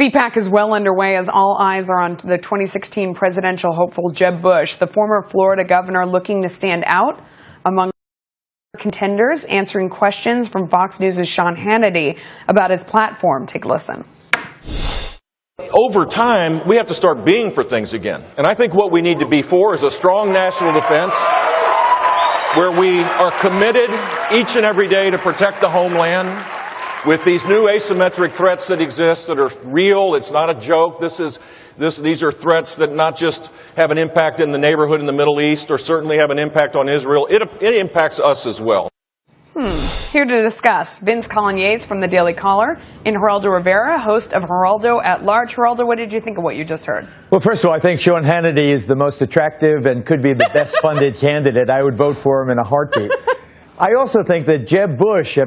CPAC is well underway as all eyes are on the 2016 presidential hopeful Jeb Bush, the former Florida governor looking to stand out among contenders, answering questions from Fox News' Sean Hannity about his platform. Take a listen. Over time, we have to start being for things again. And I think what we need to be for is a strong national defense where we are committed each and every day to protect the homeland. With these new asymmetric threats that exist that are real, it's not a joke. These are threats that not just have an impact in the neighborhood in the Middle East or certainly have an impact on Israel. It impacts us as well. Here to discuss, Vince Colognes from the Daily Caller and Geraldo Rivera, host of Geraldo at Large. Geraldo, what did you think of what you just heard? Well, first of all, I think Sean Hannity is the most attractive and could be the best funded candidate. I would vote for him in a heartbeat. I also think that Jeb Bush,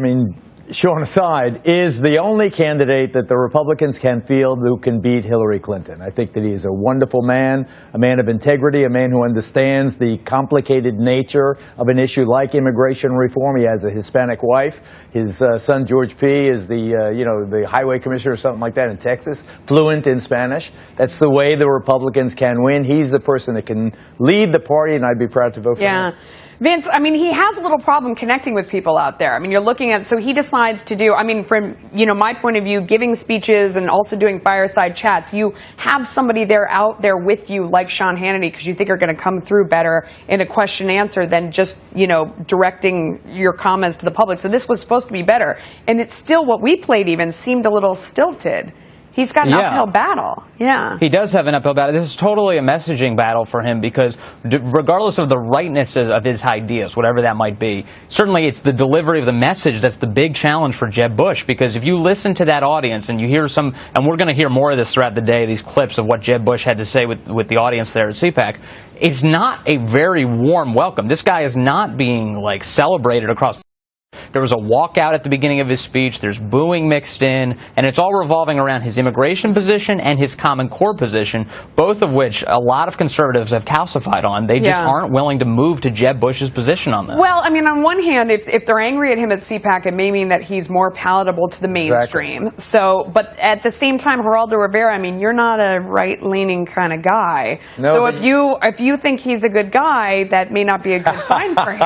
Sean aside, is the only candidate that the Republicans can field who can beat Hillary Clinton. I think that he is a wonderful man, a man of integrity, a man who understands the complicated nature of an issue like immigration reform. He has a Hispanic wife. His son, George P., is the highway commissioner or something like that in Texas, fluent in Spanish. That's the way the Republicans can win. He's the person that can lead the party, and I'd be proud to vote for him. Vince, he has a little problem connecting with people out there. You're looking at, so he decides to do, from, my point of view, giving speeches and also doing fireside chats. You have somebody there out there with you like Sean Hannity because you think are going to come through better in a question and answer than just, directing your comments to the public. So this was supposed to be better. And it's still, what we played even seemed a little stilted. He's got an uphill battle. Yeah. He does have an uphill battle. This is totally a messaging battle for him because regardless of the rightness of his ideas, whatever that might be, certainly it's the delivery of the message that's the big challenge for Jeb Bush. Because if you listen to that audience and you hear and we're going to hear more of this throughout the day, these clips of what Jeb Bush had to say with the audience there at CPAC, it's not a very warm welcome. This guy is not being celebrated across. There was a walkout at the beginning of his speech. There's booing mixed in, and it's all revolving around his immigration position and his Common Core position, both of which a lot of conservatives have calcified on. They just aren't willing to move to Jeb Bush's position on this. Well, on one hand, if they're angry at him at CPAC, it may mean that he's more palatable to the mainstream. Exactly. So, but at the same time, Geraldo Rivera, you're not a right-leaning kind of guy. No, so if you think he's a good guy, that may not be a good sign for him.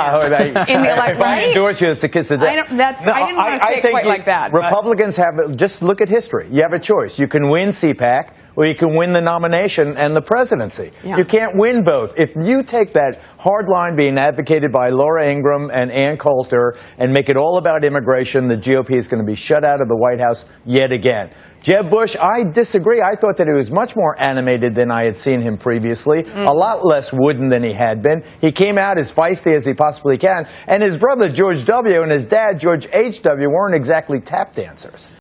In the election, right? I endorse you. It's a kiss of death. I didn't want to say it quite like that. Republicans just look at history. You have a choice. You can win CPAC or you can win the nomination and the presidency. You can't win both. If you take that hard line being advocated by Laura Ingraham and Ann Coulter and make it all about immigration, the GOP is going to be shut out of the White House yet again. Jeb Bush, I disagree. I thought that he was much more animated than I had seen him previously, a lot less wooden than he had been. He came out as feisty as he possibly can, and his brother George W. and his dad George H.W. weren't exactly tap dancers.